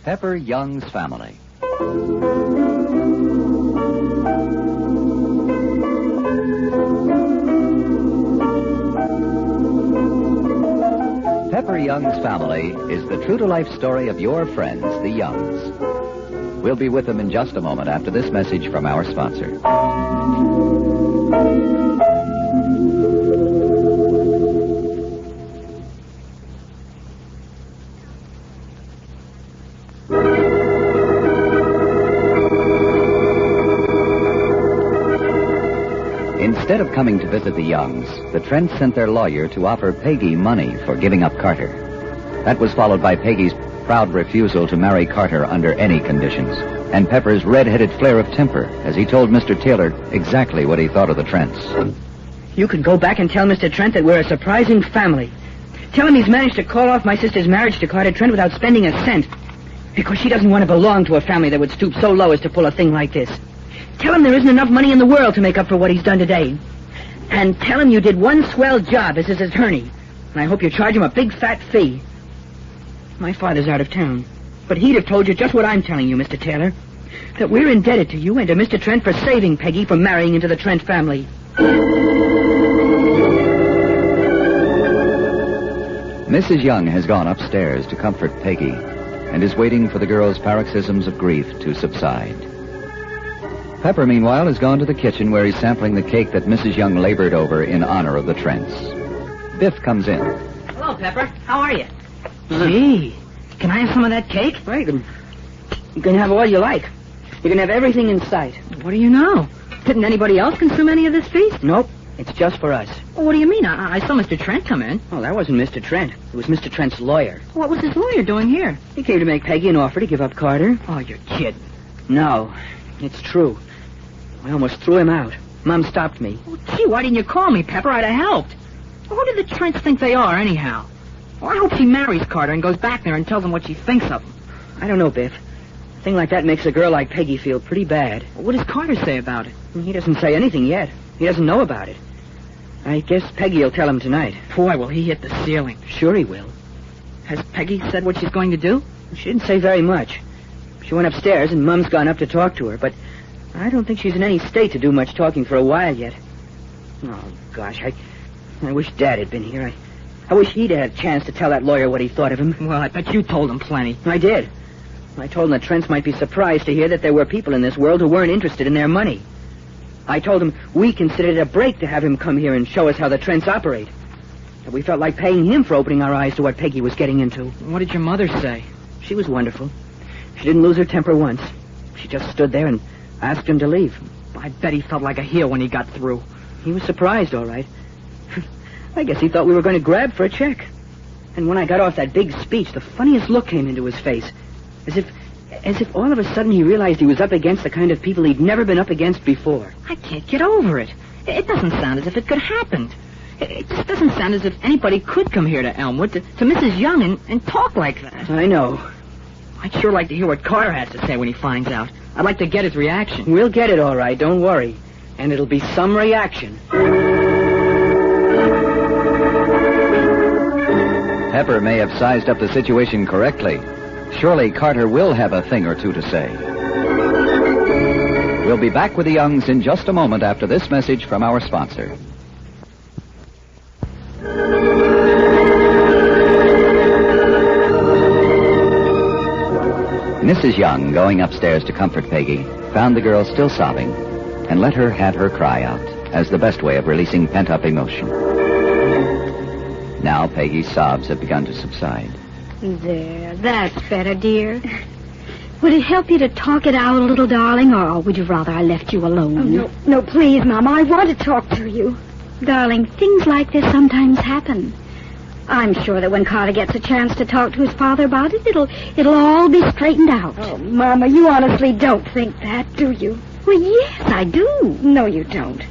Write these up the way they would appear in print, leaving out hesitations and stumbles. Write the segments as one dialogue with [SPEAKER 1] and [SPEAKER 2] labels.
[SPEAKER 1] Pepper Young's Family. Pepper Young's Family is the true-to-life story of your friends, the Youngs. We'll be with them in just a moment after this message from our sponsor. Instead of coming to visit the Youngs, the Trents sent their lawyer to offer Peggy money for giving up Carter. That was followed by Peggy's proud refusal to marry Carter under any conditions, and Pepper's red-headed flare of temper as he told Mr. Taylor exactly what he thought of the Trents.
[SPEAKER 2] You can go back and tell Mr. Trent that we're a surprising family. Tell him he's managed to call off my sister's marriage to Carter Trent without spending a cent, because she doesn't want to belong to a family that would stoop so low as to pull a thing like this. Tell him there isn't enough money in the world to make up for what he's done today. And tell him you did one swell job as his attorney. And I hope you charge him a big fat fee. My father's out of town, but he'd have told you just what I'm telling you, Mr. Taylor. That we're indebted to you and to Mr. Trent for saving Peggy from marrying into the Trent family.
[SPEAKER 1] Mrs. Young has gone upstairs to comfort Peggy and is waiting for the girl's paroxysms of grief to subside. Pepper, meanwhile, has gone to the kitchen where he's sampling the cake that Mrs. Young labored over in honor of the Trents. Biff comes in.
[SPEAKER 2] Hello, Pepper. How are you? Gee, can I have some of that cake? Right. You can have all you like. You can have everything in sight. What do you know? Didn't anybody else consume any of this feast? Nope. It's just for us. Well, what do you mean? I saw Mr. Trent come in. Oh, that wasn't Mr. Trent. It was Mr. Trent's lawyer. What was his lawyer doing here? He came to make Peggy an offer to give up Carter. Oh, you're kidding. No, it's true. I almost threw him out. Mom stopped me. Oh, gee, why didn't you call me, Pepper? I'd have helped. Well, who do the Trents think they are, anyhow? Well, I hope she marries Carter and goes back there and tells him what she thinks of him. I don't know, Biff. A thing like that makes a girl like Peggy feel pretty bad. Well, what does Carter say about it? He doesn't say anything yet. He doesn't know about it. I guess Peggy will tell him tonight. Boy, will he hit the ceiling. Sure he will. Has Peggy said what she's going to do? She didn't say very much. She went upstairs and Mom's gone up to talk to her, but I don't think she's in any state to do much talking for a while yet. Oh, gosh, I wish Dad had been here. I wish he'd had a chance to tell that lawyer what he thought of him. Well, I bet you told him plenty. I did. I told him the Trents might be surprised to hear that there were people in this world who weren't interested in their money. I told him we considered it a break to have him come here and show us how the Trents operate. That we felt like paying him for opening our eyes to what Peggy was getting into. What did your mother say? She was wonderful. She didn't lose her temper once. She just stood there and asked him to leave. I bet he felt like a heel when he got through. He was surprised, all right. I guess he thought we were going to grab for a check. And when I got off that big speech, the funniest look came into his face. As if all of a sudden he realized he was up against the kind of people he'd never been up against before. I can't get over it. It doesn't sound as if it could happen. It just doesn't sound as if anybody could come here to Elmwood, to Mrs. Young, and talk like that. I know. I'd sure like to hear what Carter has to say when he finds out. I'd like to get his reaction. We'll get it, all right. Don't worry. And it'll be some reaction.
[SPEAKER 1] Pepper may have sized up the situation correctly. Surely Carter will have a thing or two to say. We'll be back with the Youngs in just a moment after this message from our sponsor. Mrs. Young, going upstairs to comfort Peggy, found the girl still sobbing and let her have her cry out as the best way of releasing pent-up emotion. Now Peggy's sobs have begun to subside.
[SPEAKER 3] There, that's better, dear. Would it help you to talk it out a little, darling, or would you rather I left you alone?
[SPEAKER 4] Oh, no, please, Mama, I want to talk to you.
[SPEAKER 3] Darling, things like this sometimes happen. I'm sure that when Carter gets a chance to talk to his father about it, it'll all be straightened out.
[SPEAKER 4] Oh, Mama, you honestly don't think that, do you?
[SPEAKER 3] Well, yes, I do.
[SPEAKER 4] No, you don't.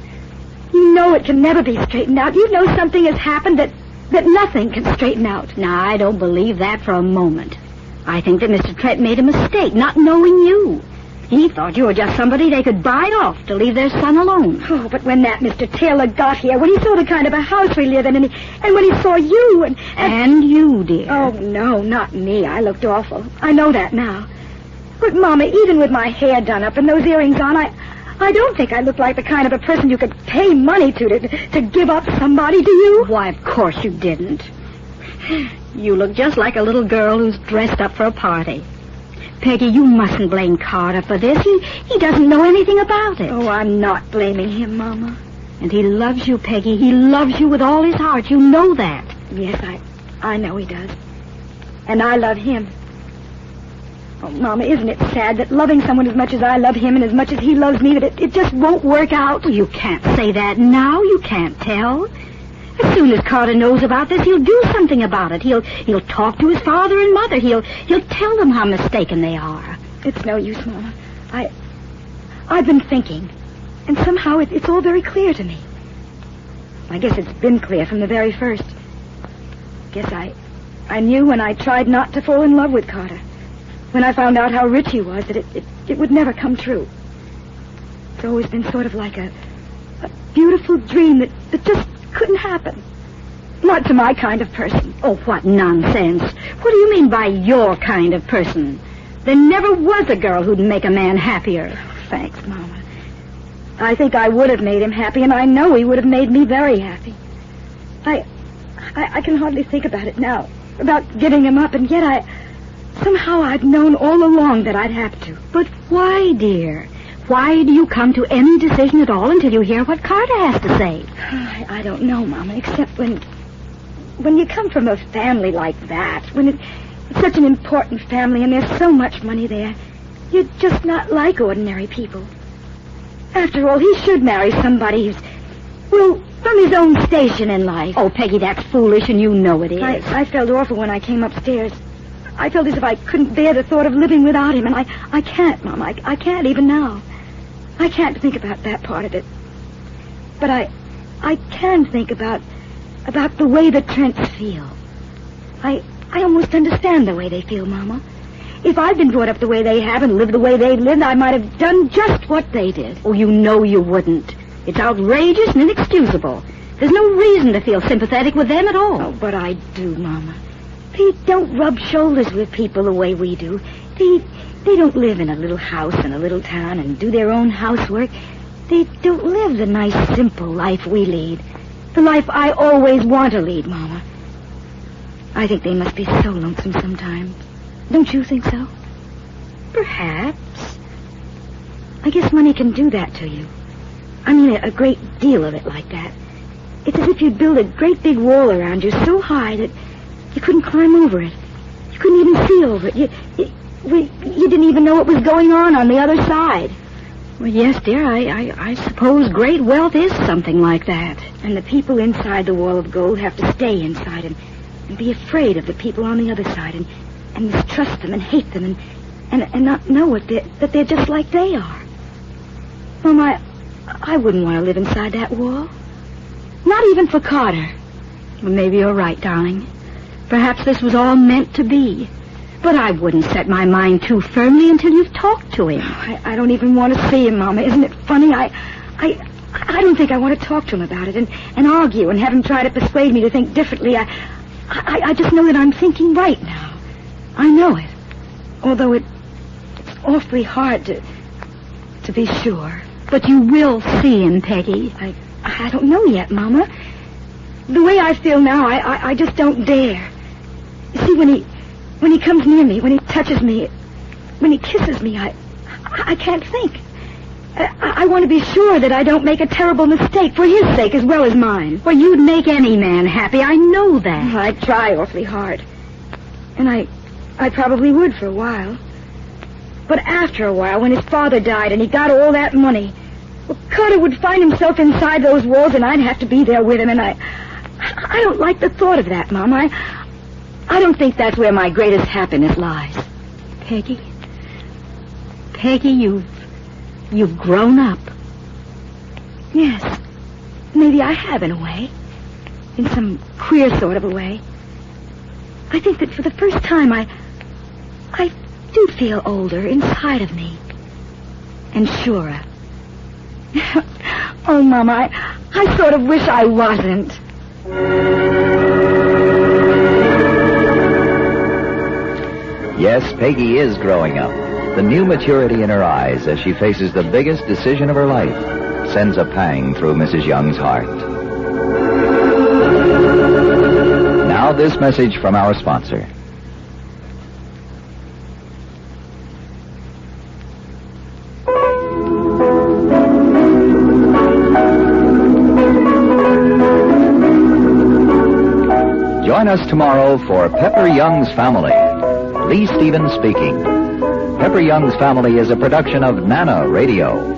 [SPEAKER 4] You know it can never be straightened out. You know something has happened that nothing can straighten out.
[SPEAKER 3] Now, I don't believe that for a moment. I think that Mr. Trent made a mistake, not knowing you. He thought you were just somebody they could buy off to leave their son alone.
[SPEAKER 4] Oh, but when that Mr. Taylor got here, when he saw the kind of a house we live in, and when he saw you and...
[SPEAKER 3] And you, dear.
[SPEAKER 4] Oh, no, not me. I looked awful. I know that now. But, Mama, even with my hair done up and those earrings on, I don't think I look like the kind of a person you could pay money to give up somebody, do you?
[SPEAKER 3] Why, of course you didn't. You look just like a little girl who's dressed up for a party. Peggy, you mustn't blame Carter for this. He doesn't know anything about it.
[SPEAKER 4] Oh, I'm not blaming him, Mama.
[SPEAKER 3] And he loves you, Peggy. He loves you with all his heart. You know that.
[SPEAKER 4] Yes, I know he does. And I love him. Oh, Mama, isn't it sad that loving someone as much as I love him and as much as he loves me, that it just won't work out?
[SPEAKER 3] Well, you can't say that now. You can't tell. As soon as Carter knows about this, he'll do something about it. He'll talk to his father and mother. He'll tell them how mistaken they are.
[SPEAKER 4] It's no use, Mama. I've been thinking, and somehow it's all very clear to me. I guess it's been clear from the very first. Guess I knew when I tried not to fall in love with Carter, when I found out how rich he was, that it would never come true. It's always been sort of like a beautiful dream that just couldn't happen. Not to my kind of person.
[SPEAKER 3] Oh, what nonsense. What do you mean by your kind of person? There never was a girl who'd make a man happier.
[SPEAKER 4] Thanks, Mama. I think I would have made him happy, and I know he would have made me very happy. I can hardly think about it now, about giving him up, and yet somehow I've known all along that I'd have to.
[SPEAKER 3] But why, dear? Why do you come to any decision at all until you hear what Carter has to say?
[SPEAKER 4] I don't know, Mama, except when you come from a family like that, when it's such an important family and there's so much money there, you're just not like ordinary people. After all, he should marry somebody who's, well, from his own station in life.
[SPEAKER 3] Oh, Peggy, that's foolish, and you know it is.
[SPEAKER 4] I felt awful when I came upstairs. I felt as if I couldn't bear the thought of living without him, and I can't, Mom. I can't even now. I can't think about that part of it. But I can think about the way the Trents feel. I almost understand the way they feel, Mama. If I'd been brought up the way they have and lived the way they lived, I might have done just what they did.
[SPEAKER 3] Oh, you know you wouldn't. It's outrageous and inexcusable. There's no reason to feel sympathetic with them at all.
[SPEAKER 4] Oh, but I do, Mama. They don't rub shoulders with people the way we do. They don't live in a little house in a little town and do their own housework. They don't live the nice, simple life we lead. The life I always want to lead, Mama. I think they must be so lonesome sometimes. Don't you think so?
[SPEAKER 3] Perhaps.
[SPEAKER 4] I guess money can do that to you. I mean, a great deal of it like that. It's as if you'd build a great big wall around you so high that you couldn't climb over it. You couldn't even see over it. You didn't even know what was going on the other side.
[SPEAKER 3] Well, yes, dear, I suppose great wealth is something like that.
[SPEAKER 4] And the people inside the wall of gold have to stay inside and be afraid of the people on the other side and mistrust them and hate them and not know that they're just like they are. Mom, I wouldn't want to live inside that wall. Not even for Carter.
[SPEAKER 3] Well, maybe you're right, darling. Perhaps this was all meant to be. But I wouldn't set my mind too firmly until you've talked to him.
[SPEAKER 4] I don't even want to see him, Mama. Isn't it funny? I don't think I want to talk to him about it and argue and have him try to persuade me to think differently. I just know that I'm thinking right now. I know it. Although it's awfully hard to be sure.
[SPEAKER 3] But you will see him, Peggy.
[SPEAKER 4] I don't know yet, Mama. The way I feel now, I just don't dare. You see, when he comes near me, when he touches me, when he kisses me, I can't think. I want to be sure that I don't make a terrible mistake for his sake as well as mine.
[SPEAKER 3] Well, you'd make any man happy. I know that.
[SPEAKER 4] I try awfully hard. And I probably would for a while. But after a while, when his father died and he got all that money, well, Carter would find himself inside those walls and I'd have to be there with him, and I don't like the thought of that, Mom. I don't think that's where my greatest happiness lies.
[SPEAKER 3] Peggy, you've grown up.
[SPEAKER 4] Yes, maybe I have in a way. In some queer sort of a way. I think that for the first time I do feel older inside of me. and surer. Oh, Mama, I sort of wish I wasn't.
[SPEAKER 1] Yes, Peggy is growing up. The new maturity in her eyes as she faces the biggest decision of her life sends a pang through Mrs. Young's heart. Now this message from our sponsor. Join us tomorrow for Pepper Young's Family. Lee Stevens speaking. Pepper Young's Family is a production of Nana Radio.